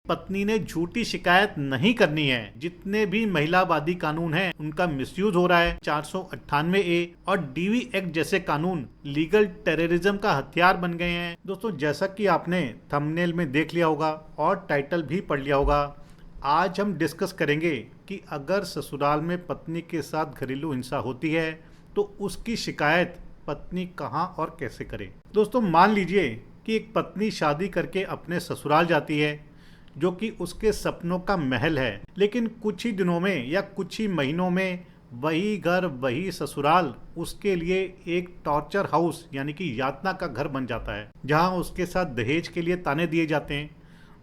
पत्नी ने झूठी शिकायत नहीं करनी है। जितने भी महिलावादी कानून हैं उनका मिसयूज हो रहा है। 498A और DV एक्ट जैसे कानून लीगल टेररिज्म का हथियार बन गए हैं। दोस्तों, जैसा कि आपने थंबनेल में देख लिया होगा और टाइटल भी पढ़ लिया होगा, आज हम डिस्कस करेंगे कि अगर ससुराल में पत्नी के साथ घरेलू हिंसा होती है तो उसकी शिकायत पत्नी कहां और कैसे करे। दोस्तों, मान लीजिए कि एक पत्नी शादी करके अपने ससुराल जाती है जो कि उसके सपनों का महल है, लेकिन कुछ ही दिनों में या कुछ ही महीनों में वही घर वही ससुराल उसके लिए एक टॉर्चर हाउस यानी कि यातना का घर बन जाता है, जहां उसके साथ दहेज के लिए ताने दिए जाते हैं,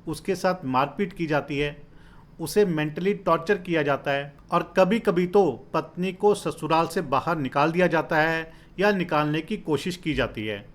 उसके साथ मारपीट की जाती है, उसे मेंटली टॉर्चर किया जाता है और कभी कभी तो पत्नी को ससुराल से बाहर निकाल दिया जाता है या निकालने की कोशिश की जाती है।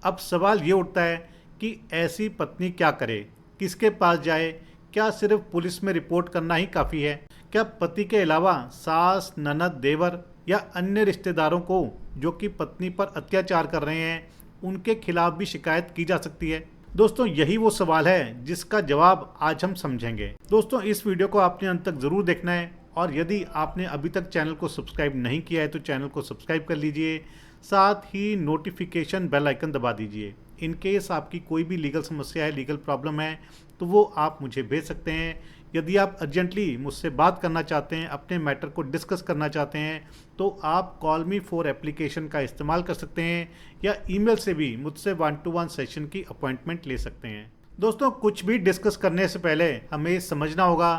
अब सवाल ये उठता है कि ऐसी पत्नी क्या करे, किसके पास जाए? क्या सिर्फ पुलिस में रिपोर्ट करना ही काफ़ी है? क्या पति के अलावा सास, ननद, देवर या अन्य रिश्तेदारों को जो कि पत्नी पर अत्याचार कर रहे हैं उनके खिलाफ भी शिकायत की जा सकती है? दोस्तों, यही वो सवाल है जिसका जवाब आज हम समझेंगे। दोस्तों, इस वीडियो को आपने अंत तक ज़रूर देखना है और यदि आपने अभी तक चैनल को सब्सक्राइब नहीं किया है तो चैनल को सब्सक्राइब कर लीजिए, साथ ही नोटिफिकेशन बेल आइकन दबा दीजिए। इन केस आपकी कोई भी लीगल समस्या है, लीगल प्रॉब्लम है, तो वो आप मुझे भेज सकते हैं। यदि आप अर्जेंटली मुझसे बात करना चाहते हैं, अपने मैटर को डिस्कस करना चाहते हैं, तो आप कॉल मी फॉर एप्लीकेशन का इस्तेमाल कर सकते हैं या ईमेल से भी मुझसे 1-to-1 सेशन की अपॉइंटमेंट ले सकते हैं। दोस्तों, कुछ भी डिस्कस करने से पहले हमें समझना होगा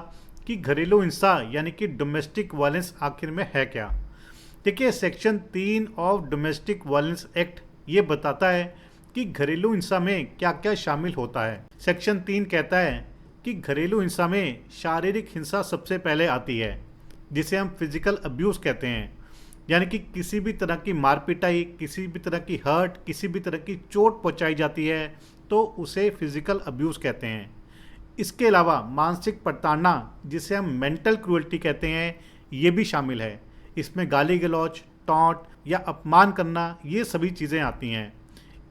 कि घरेलू हिंसा यानी कि डोमेस्टिक वायलेंस आखिर में है क्या। देखिए, section 3 of domestic violence act ये बताता है कि घरेलू हिंसा में क्या क्या शामिल होता है। सेक्शन 3 कहता है कि घरेलू हिंसा में शारीरिक हिंसा सबसे पहले आती है, जिसे हम फिजिकल अब्यूज़ कहते हैं, यानी कि किसी भी तरह की मारपिटाई, किसी भी तरह की हर्ट, किसी भी तरह की चोट पहुंचाई जाती है तो उसे फिजिकल अब्यूज़ कहते हैं। इसके अलावा मानसिक प्रताड़ना, जिसे हम मेंटल क्रूएल्टी कहते हैं, ये भी शामिल है। इसमें गाली गलौज, टॉन्ट या अपमान करना, ये सभी चीज़ें आती हैं।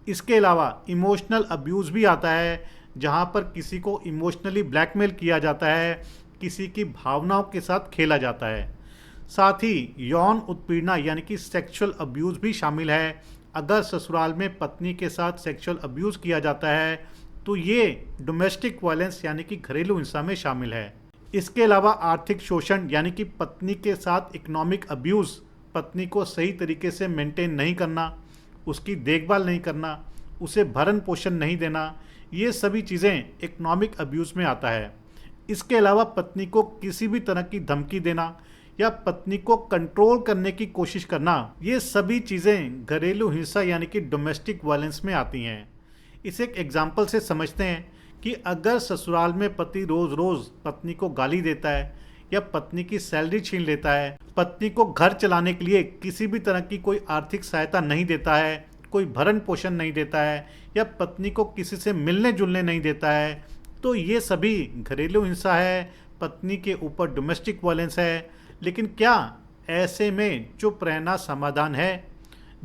इसके अलावा इमोशनल अब्यूज़ भी आता है, जहां पर किसी को इमोशनली ब्लैकमेल किया जाता है, किसी की भावनाओं के साथ खेला जाता है। साथ ही यौन उत्पीड़ना यानी कि सेक्सुअल अब्यूज़ भी शामिल है। अगर ससुराल में पत्नी के साथ सेक्सुअल अब्यूज़ किया जाता है तो ये डोमेस्टिक वायलेंस यानी कि घरेलू हिंसा में शामिल है। इसके अलावा आर्थिक शोषण यानी कि पत्नी के साथ इकोनॉमिक अब्यूज़, पत्नी को सही तरीके से मेंटेन नहीं करना, उसकी देखभाल नहीं करना, उसे भरण पोषण नहीं देना, ये सभी चीज़ें इकोनॉमिक अब्यूज़ में आता है। इसके अलावा पत्नी को किसी भी तरह की धमकी देना या पत्नी को कंट्रोल करने की कोशिश करना, ये सभी चीज़ें घरेलू हिंसा यानी कि डोमेस्टिक वायलेंस में आती हैं। इसे एक एग्जाम्पल से समझते हैं कि अगर ससुराल में पति रोज़ रोज़ पत्नी को गाली देता है या पत्नी की सैलरी छीन लेता है, पत्नी को घर चलाने के लिए किसी भी तरह की कोई आर्थिक सहायता नहीं देता है, कोई भरण पोषण नहीं देता है या पत्नी को किसी से मिलने जुलने नहीं देता है, तो ये सभी घरेलू हिंसा है, पत्नी के ऊपर डोमेस्टिक वायलेंस है। लेकिन क्या ऐसे में चुप रहना समाधान है?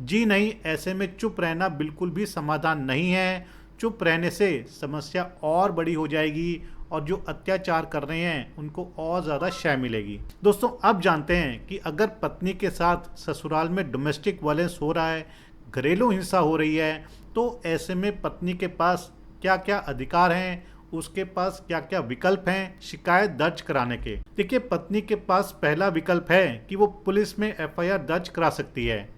जी नहीं, ऐसे में चुप रहना बिल्कुल भी समाधान नहीं है। चुप रहने से समस्या और बड़ी हो जाएगी और जो अत्याचार कर रहे हैं उनको और ज़्यादा शय मिलेगी। दोस्तों, अब जानते हैं कि अगर पत्नी के साथ ससुराल में डोमेस्टिक वायलेंस हो रहा है, घरेलू हिंसा हो रही है, तो ऐसे में पत्नी के पास क्या क्या अधिकार हैं, उसके पास क्या क्या विकल्प हैं शिकायत दर्ज कराने के। देखिए, पत्नी के पास पहला विकल्प है कि वो पुलिस में FIR दर्ज करा सकती है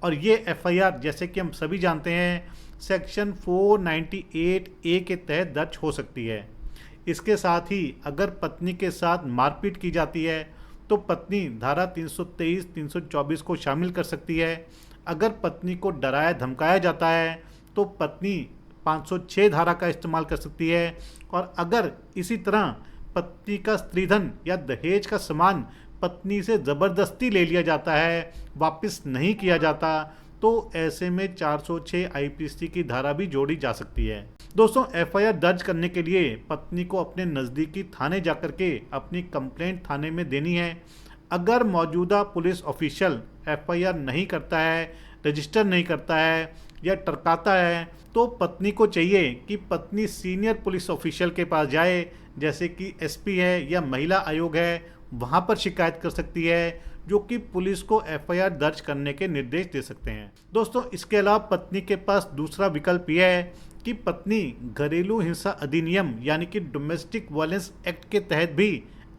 और ये FIR जैसे कि हम सभी जानते हैं सेक्शन 498A के तहत दर्ज हो सकती है। इसके साथ ही अगर पत्नी के साथ मारपीट की जाती है तो पत्नी धारा 323, 324 को शामिल कर सकती है। अगर पत्नी को डराया धमकाया जाता है तो पत्नी 506 धारा का इस्तेमाल कर सकती है। और अगर इसी तरह पत्नी का स्त्रीधन या दहेज का सामान पत्नी से ज़बरदस्ती ले लिया जाता है, वापस नहीं किया जाता, तो ऐसे में 406 IPC की धारा भी जोड़ी जा सकती है। दोस्तों, FIR दर्ज करने के लिए पत्नी को अपने नज़दीकी थाने जाकर के अपनी कंप्लेंट थाने में देनी है। अगर मौजूदा पुलिस ऑफिशियल FIR नहीं करता है, रजिस्टर नहीं करता है या टरकाता है तो पत्नी को चाहिए कि पत्नी सीनियर पुलिस ऑफिशियल के पास जाए, जैसे कि एसपी है या महिला आयोग है, वहाँ पर शिकायत कर सकती है, जो कि पुलिस को एफआईआर दर्ज करने के निर्देश दे सकते हैं। दोस्तों, इसके अलावा पत्नी के पास दूसरा विकल्प यह है कि पत्नी घरेलू हिंसा अधिनियम यानी कि डोमेस्टिक वायलेंस एक्ट के तहत भी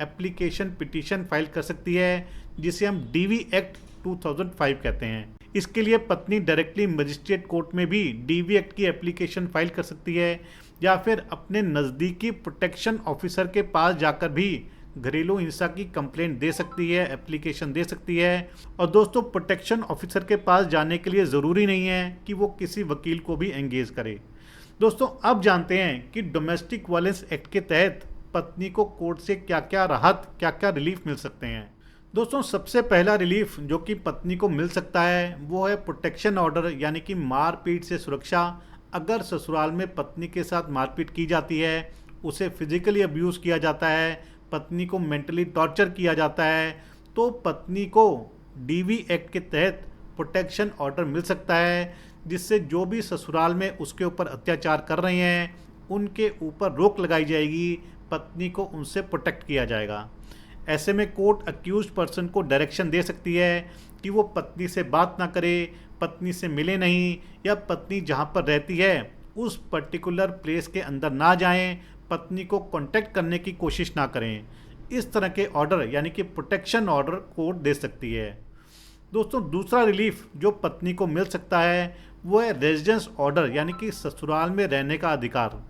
एप्लीकेशन पिटीशन फाइल कर सकती है, जिसे हम डीवी एक्ट 2005 कहते हैं। इसके लिए पत्नी डायरेक्टली मजिस्ट्रेट कोर्ट में भी डीवी एक्ट की एप्लीकेशन फाइल कर सकती है, या फिर अपने नज़दीकी प्रोटेक्शन ऑफिसर के पास जाकर भी घरेलू हिंसा की कंप्लेंट दे सकती है, एप्लीकेशन दे सकती है। और दोस्तों, प्रोटेक्शन ऑफिसर के पास जाने के लिए ज़रूरी नहीं है कि वो किसी वकील को भी एंगेज करे। दोस्तों, अब जानते हैं कि डोमेस्टिक वायलेंस एक्ट के तहत पत्नी को कोर्ट से क्या क्या राहत, क्या क्या रिलीफ मिल सकते हैं। दोस्तों, सबसे पहला रिलीफ जो कि पत्नी को मिल सकता है वो है प्रोटेक्शन ऑर्डर, यानी कि मारपीट से सुरक्षा। अगर ससुराल में पत्नी के साथ मारपीट की जाती है, उसे फिजिकली अब्यूज़ किया जाता है, पत्नी को मेंटली टॉर्चर किया जाता है, तो पत्नी को डीवी एक्ट के तहत प्रोटेक्शन ऑर्डर मिल सकता है, जिससे जो भी ससुराल में उसके ऊपर अत्याचार कर रहे हैं उनके ऊपर रोक लगाई जाएगी, पत्नी को उनसे प्रोटेक्ट किया जाएगा। ऐसे में कोर्ट अक्यूज्ड पर्सन को डायरेक्शन दे सकती है कि वो पत्नी से बात ना करे, पत्नी से मिले नहीं, या पत्नी जहाँ पर रहती है उस पर्टिकुलर प्लेस के अंदर ना जाएं, पत्नी को कांटेक्ट करने की कोशिश ना करें। इस तरह के ऑर्डर यानी कि प्रोटेक्शन ऑर्डर कोर्ट दे सकती है। दोस्तों, दूसरा रिलीफ जो पत्नी को मिल सकता है वो है रेजिडेंस ऑर्डर, यानी कि ससुराल में रहने का अधिकार।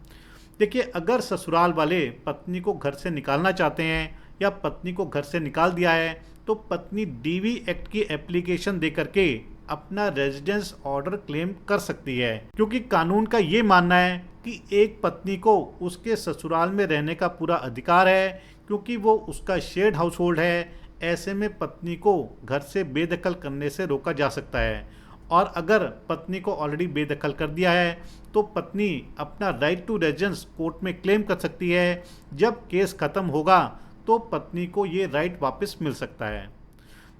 देखिए, अगर ससुराल वाले पत्नी को घर से निकालना चाहते हैं या पत्नी को घर से निकाल दिया है, तो पत्नी डीवी एक्ट की एप्लीकेशन दे करके अपना रेजिडेंस ऑर्डर क्लेम कर सकती है, क्योंकि कानून का ये मानना है कि एक पत्नी को उसके ससुराल में रहने का पूरा अधिकार है, क्योंकि वो उसका शेयर्ड हाउस होल्ड है। ऐसे में पत्नी को घर से बेदखल करने से रोका जा सकता है, और अगर पत्नी को ऑलरेडी बेदखल कर दिया है तो पत्नी अपना राइट टू रेजिडेंस कोर्ट में क्लेम कर सकती है। जब केस ख़त्म होगा तो पत्नी को ये राइट वापस मिल सकता है।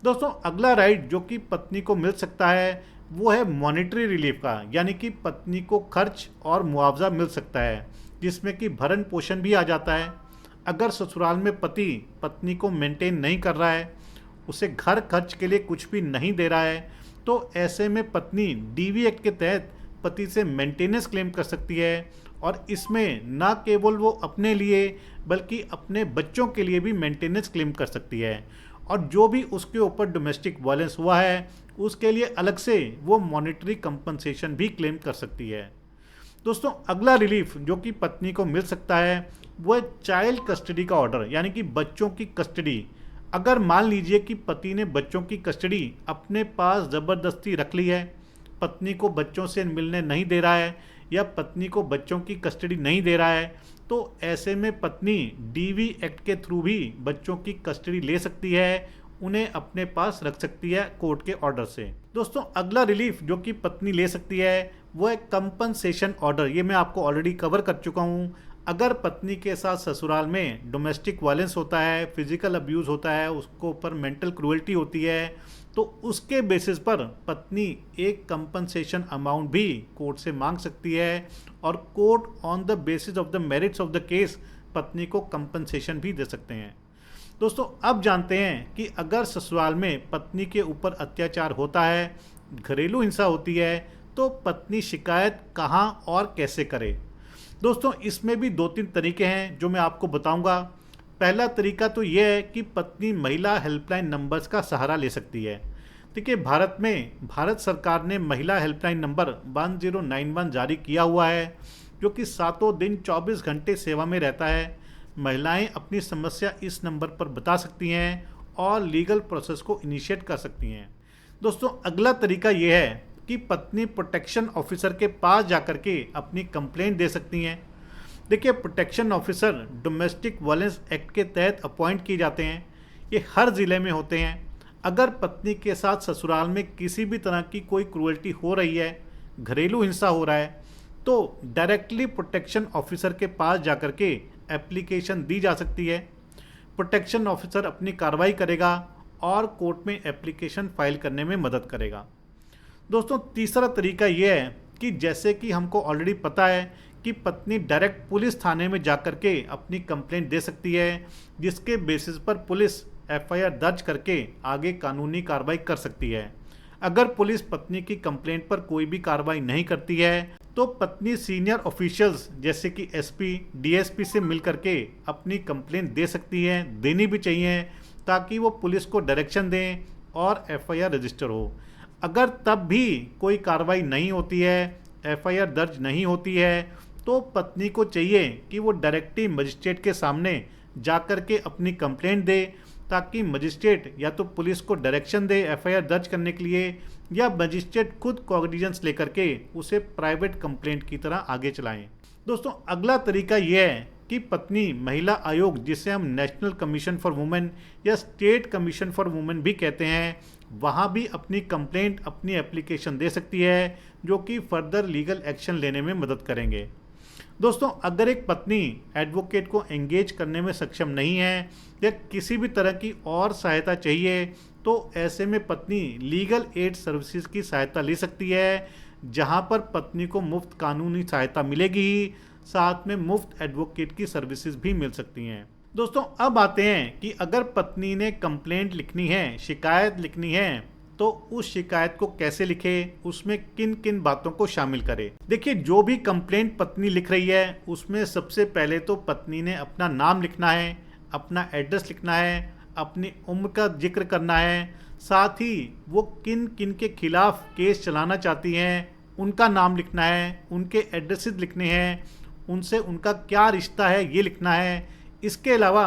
दोस्तों, अगला राइट जो कि पत्नी को मिल सकता है वो है मॉनेटरी रिलीफ का, यानी कि पत्नी को खर्च और मुआवजा मिल सकता है, जिसमें कि भरण पोषण भी आ जाता है। अगर ससुराल में पति पत्नी को मेंटेन नहीं कर रहा है, उसे घर खर्च के लिए कुछ भी नहीं दे रहा है, तो ऐसे में पत्नी डीवी एक्ट के तहत पति से मेंटेनेंस क्लेम कर सकती है, और इसमें न केवल वो अपने लिए बल्कि अपने बच्चों के लिए भी मेंटेनेंस क्लेम कर सकती है, और जो भी उसके ऊपर डोमेस्टिक वायलेंस हुआ है उसके लिए अलग से वो मॉनेटरी कंपनसेशन भी क्लेम कर सकती है। दोस्तों, अगला रिलीफ जो कि पत्नी को मिल सकता है वो है चाइल्ड कस्टडी का ऑर्डर, यानी कि बच्चों की कस्टडी। अगर मान लीजिए कि पति ने बच्चों की कस्टडी अपने पास ज़बरदस्ती रख ली है, पत्नी को बच्चों से मिलने नहीं दे रहा है या पत्नी को बच्चों की कस्टडी नहीं दे रहा है, तो ऐसे में पत्नी डीवी एक्ट के थ्रू भी बच्चों की कस्टडी ले सकती है, उन्हें अपने पास रख सकती है कोर्ट के ऑर्डर से। दोस्तों, अगला रिलीफ जो कि पत्नी ले सकती है वो है कंपनसेशन ऑर्डर। ये मैं आपको ऑलरेडी कवर कर चुका हूँ। अगर पत्नी के साथ ससुराल में डोमेस्टिक वायलेंस होता है, फिजिकल अब्यूज़ होता है, उसको ऊपर मेंटल क्रूएल्टी होती है, तो उसके बेसिस पर पत्नी एक कंपनसेशन अमाउंट भी कोर्ट से मांग सकती है, और court on the basis of the merits of the case पत्नी को कंपनसेशन भी दे सकते हैं। दोस्तों, अब जानते हैं कि अगर ससुराल में पत्नी के ऊपर अत्याचार होता है, घरेलू हिंसा होती है, तो पत्नी शिकायत कहाँ और कैसे करे। दोस्तों, इसमें भी 2-3 तरीके हैं जो मैं आपको बताऊंगा। पहला तरीका तो यह है कि पत्नी महिला हेल्पलाइन नंबर्स का सहारा ले सकती है। देखिए, भारत सरकार ने महिला हेल्पलाइन नंबर 1091 जारी किया हुआ है, जो कि 7 दिन 24 घंटे सेवा में रहता है। महिलाएं अपनी समस्या इस नंबर पर बता सकती हैं और लीगल प्रोसेस को इनिशिएट कर सकती हैं। दोस्तों, अगला तरीका यह है कि पत्नी प्रोटेक्शन ऑफिसर के पास जाकर के अपनी कंप्लेंट दे सकती हैं। देखिए, protection officer domestic violence act के तहत अपॉइंट किए जाते हैं। ये हर ज़िले में होते हैं। अगर पत्नी के साथ ससुराल में किसी भी तरह की कोई क्रूएल्टी हो रही है, घरेलू हिंसा हो रहा है, तो डायरेक्टली प्रोटेक्शन ऑफिसर के पास जाकर के एप्लीकेशन दी जा सकती है। प्रोटेक्शन ऑफिसर अपनी कार्रवाई करेगा और कोर्ट में एप्लीकेशन फाइल करने में मदद करेगा। दोस्तों, तीसरा तरीका यह है कि जैसे कि हमको ऑलरेडी पता है कि पत्नी डायरेक्ट पुलिस थाने में जाकर के अपनी कंप्लेंट दे सकती है, जिसके बेसिस पर पुलिस एफआईआर दर्ज करके आगे कानूनी कार्रवाई कर सकती है। अगर पुलिस पत्नी की कंप्लेंट पर कोई भी कार्रवाई नहीं करती है तो पत्नी सीनियर ऑफिशियल्स जैसे कि एसपी, डीएसपी से मिल करके अपनी कंप्लेंट दे सकती है, देनी भी चाहिए, ताकि वो पुलिस को डायरेक्शन दें और एफआईआर रजिस्टर हो। अगर तब भी कोई कार्रवाई नहीं होती है, एफआईआर दर्ज नहीं होती है, तो पत्नी को चाहिए कि वो डायरेक्टली मजिस्ट्रेट के सामने जाकर के अपनी कंप्लेंट दे, ताकि मजिस्ट्रेट या तो पुलिस को डायरेक्शन दे एफआईआर दर्ज करने के लिए, या मजिस्ट्रेट खुद कॉग्निजेंस लेकर के उसे प्राइवेट कंप्लेंट की तरह आगे चलाएं। दोस्तों, अगला तरीका यह है कि पत्नी महिला आयोग, जिसे हम नेशनल कमीशन फॉर वुमेन या स्टेट कमीशन फॉर वुमेन भी कहते हैं, वहाँ भी अपनी कंप्लेंट, अपनी एप्लीकेशन दे सकती है, जो कि फर्दर लीगल एक्शन लेने में मदद करेंगे। दोस्तों, अगर एक पत्नी एडवोकेट को एंगेज करने में सक्षम नहीं है या किसी भी तरह की और सहायता चाहिए, तो ऐसे में पत्नी लीगल एड सर्विसेज की सहायता ले सकती है, जहां पर पत्नी को मुफ्त कानूनी सहायता मिलेगी ही, साथ में मुफ्त एडवोकेट की सर्विसेज भी मिल सकती हैं। दोस्तों, अब आते हैं कि अगर पत्नी ने कंप्लेंट लिखनी है, शिकायत लिखनी है, तो उस शिकायत को कैसे लिखे, उसमें किन किन बातों को शामिल करे। देखिए, जो भी कंप्लेंट पत्नी लिख रही है उसमें सबसे पहले तो पत्नी ने अपना नाम लिखना है, अपना एड्रेस लिखना है, अपनी उम्र का जिक्र करना है, साथ ही वो किन किन के खिलाफ केस चलाना चाहती हैं उनका नाम लिखना है, उनके एड्रेसेस लिखने हैं, उनसे उनका क्या रिश्ता है ये लिखना है। इसके अलावा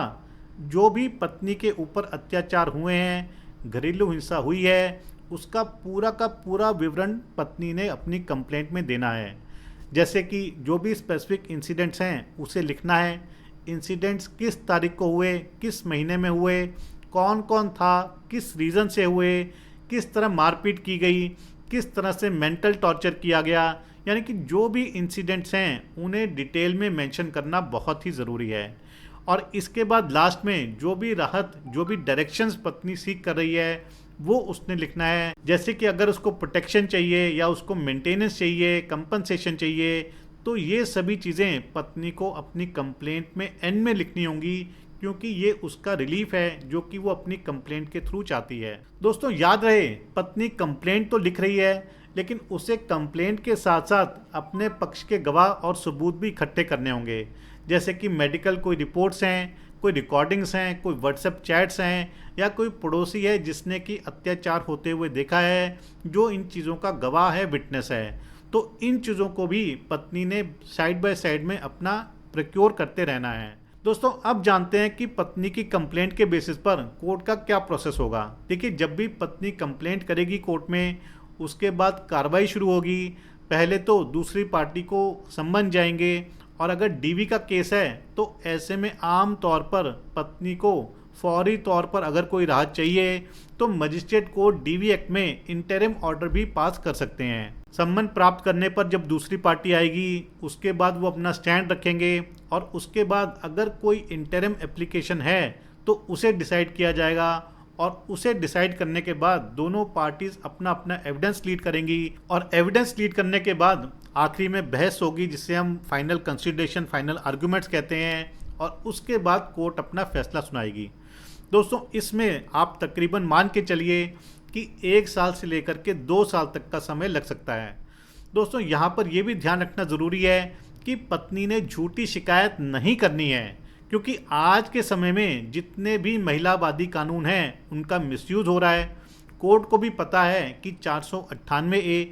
जो भी पत्नी के ऊपर अत्याचार हुए हैं, घरेलू हिंसा हुई है, उसका पूरा का पूरा विवरण पत्नी ने अपनी कंप्लेंट में देना है। जैसे कि जो भी स्पेसिफिक इंसिडेंट्स हैं उसे लिखना है, इंसिडेंट्स किस तारीख को हुए, किस महीने में हुए, कौन कौन था, किस रीज़न से हुए, किस तरह मारपीट की गई, किस तरह से मेंटल टॉर्चर किया गया, यानी कि जो भी इंसिडेंट्स हैं उन्हें डिटेल में मेंशन करना बहुत ही ज़रूरी है। और इसके बाद लास्ट में जो भी राहत, जो भी डायरेक्शंस पत्नी सीख कर रही है वो उसने लिखना है। जैसे कि अगर उसको प्रोटेक्शन चाहिए या उसको मेंटेनेंस चाहिए, कंपनसेशन चाहिए, तो ये सभी चीज़ें पत्नी को अपनी कंप्लेंट में एंड में लिखनी होंगी, क्योंकि ये उसका रिलीफ है जो कि वो अपनी कंप्लेंट के थ्रू चाहती है। दोस्तों, याद रहे, पत्नी कंप्लेंट तो लिख रही है, लेकिन उसे कंप्लेंट के साथ साथ अपने पक्ष के गवाह और सबूत भी इकट्ठे करने होंगे। जैसे कि मेडिकल कोई रिपोर्ट्स हैं, कोई रिकॉर्डिंग्स हैं, कोई व्हाट्सएप चैट्स हैं, या कोई पड़ोसी है जिसने कि अत्याचार होते हुए देखा है, जो इन चीज़ों का गवाह है, विटनेस है। तो इन चीज़ों को भी पत्नी ने साइड बाय साइड में अपना प्रोक्योर करते रहना है। दोस्तों, अब जानते हैं कि पत्नी की कंप्लेंट के बेसिस पर कोर्ट का क्या प्रोसेस होगा। देखिए, जब भी पत्नी कंप्लेंट करेगी कोर्ट में, उसके बाद कार्रवाई शुरू होगी। पहले तो दूसरी पार्टी को समन जाएंगे, और अगर डीवी का केस है तो ऐसे में आम तौर पर पत्नी को फौरी तौर पर अगर कोई राहत चाहिए तो मजिस्ट्रेट कोर्ट डीवी एक्ट में इंटरिम ऑर्डर भी पास कर सकते हैं। सम्मन प्राप्त करने पर जब दूसरी पार्टी आएगी, उसके बाद वो अपना स्टैंड रखेंगे, और उसके बाद अगर कोई इंटरिम एप्लीकेशन है तो उसे डिसाइड किया जाएगा, और उसे डिसाइड करने के बाद दोनों पार्टीज अपना अपना एविडेंस लीड करेंगी, और एविडेंस लीड करने के बाद आखिरी में बहस होगी, जिसे हम फाइनल कंसिडरेशन, फाइनल आर्गुमेंट्स कहते हैं, और उसके बाद कोर्ट अपना फैसला सुनाएगी। दोस्तों, इसमें आप तकरीबन मान के चलिए कि 1 साल से लेकर के 2 साल तक का समय लग सकता है। दोस्तों, यहाँ पर यह भी ध्यान रखना ज़रूरी है कि पत्नी ने झूठी शिकायत नहीं करनी है, क्योंकि आज के समय में जितने भी महिलावादी कानून हैं उनका मिसयूज़ हो रहा है। कोर्ट को भी पता है कि 498A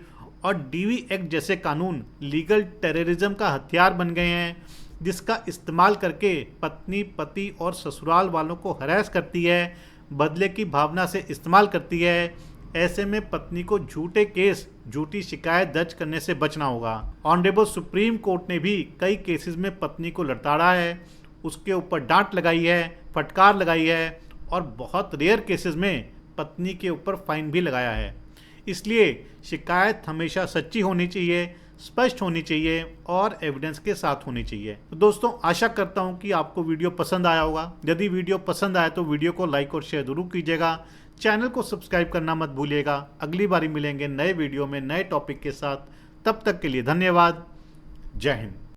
और डीवी एक्ट जैसे कानून लीगल टेररिज्म का हथियार बन गए हैं, जिसका इस्तेमाल करके पत्नी पति और ससुराल वालों को हरास करती है, बदले की भावना से इस्तेमाल करती है। ऐसे में पत्नी को झूठे केस, झूठी शिकायत दर्ज करने से बचना होगा। ऑनरेबल सुप्रीम कोर्ट ने भी कई केसेस में पत्नी को लड़ताड़ा है, उसके ऊपर डांट लगाई है, फटकार लगाई है, और बहुत रेयर केसेस में पत्नी के ऊपर फाइन भी लगाया है। इसलिए शिकायत हमेशा सच्ची होनी चाहिए, स्पष्ट होनी चाहिए, और एविडेंस के साथ होनी चाहिए। तो दोस्तों, आशा करता हूं कि आपको वीडियो पसंद आया होगा। यदि वीडियो पसंद आया तो वीडियो को लाइक और शेयर जरूर कीजिएगा। चैनल को सब्सक्राइब करना मत भूलिएगा। अगली बारी मिलेंगे नए वीडियो में नए टॉपिक के साथ। तब तक के लिए धन्यवाद। जय हिंद।